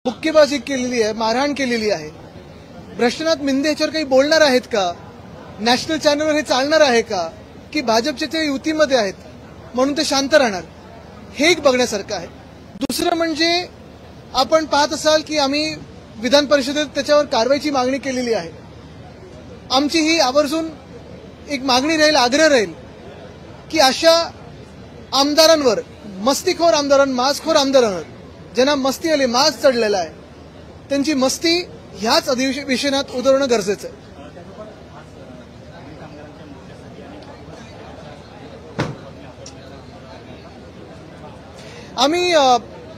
बुक्केबाजी केलेली आहे, मारहाण केलेली आहे। भ्रष्टनाथ मिंदे याच्यावर काही बोलणार आहेत का? नॅशनल चॅनलवर हे चालणार आहे का की भाजपचे ते युतीमध्ये आहेत म्हणून ते शांत राहणार? हे एक बघण्यासारखं आहे। दुसरं म्हणजे आपण पाहत असाल की आम्ही विधान परिषदेत त्याच्यावर कारवाईची मागणी केलेली आहे। आमची ही आवर्जून एक मागणी राहील, आग्रह राहील की अशा आमदारांवर, मस्तीखोर आमदारांवर, माजखोर आमदारांवर, ज्यांना मस्ती आली, माज चढलेला आहे, त्यांची मस्ती ह्याच अधिवेशनात उतरवणं गरजेचं आहे। आम्ही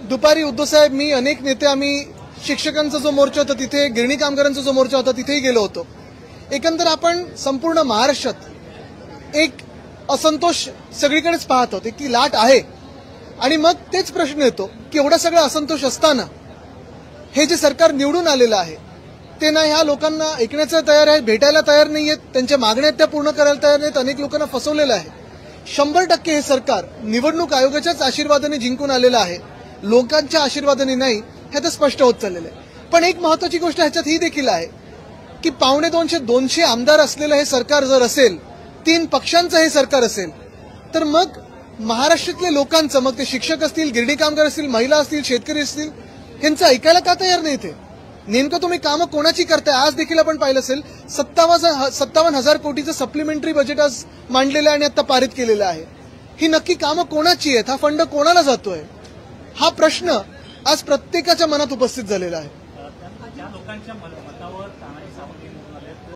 दुपारी उद्धवसाहेब, मी, अनेक नेते आम्ही शिक्षकांचा जो मोर्चा होता तिथे, गिरणी कामगारांचा जो मोर्चा होता तिथेही गेलो होतो। एकंदर आपण संपूर्ण महाराष्ट्रात एक असंतोष सगळीकडेच पाहत होते की लाट आहे। आणि मग तेच प्रश्न येतो की एवढा सगळा असंतोष असताना हे जे सरकार निवडून आलेलं आहे ते ना ह्या लोकांना ऐकण्याचं तयार आहे, भेटायला तयार नाहीयेत, त्यांच्या मागण्या त्या पूर्ण करायला तयार नाहीत। अनेक लोकांना फसवलेलं आहे। 100% हे सरकार निवडणूक आयोगाच्याच आशीर्वादाने जिंकून आलेलं आहे, लोकांच्या आशीर्वादाने नाही, हे तर स्पष्ट होत चाललेलं आहे। पण एक महत्त्वाची गोष्ट ह्याच्यात ही देखील आहे की 250 आमदार असलेलं हे सरकार जर असेल, 3 पक्षांचं हे सरकार असेल, तर मग महाराष्ट्रातल्या लोकांचं, मग ते शिक्षक असतील, गिरणी कामगार असतील, महिला असतील, शेतकरी असतील, यांचं ऐकायला का तयार नाही? ते नेमकं तुम्ही कामं कोणाची करताय? आज देखील आपण पाहिलं असेल 57,000 कोटीचं सप्लिमेंटरी बजेट आज मांडलेलं आहे आणि आता पारित केलेलं आहे। ही नक्की कामं कोणाची आहेत? हा फंड कोणाला जातोय? हा प्रश्न आज प्रत्येकाच्या मनात उपस्थित झालेला आहे।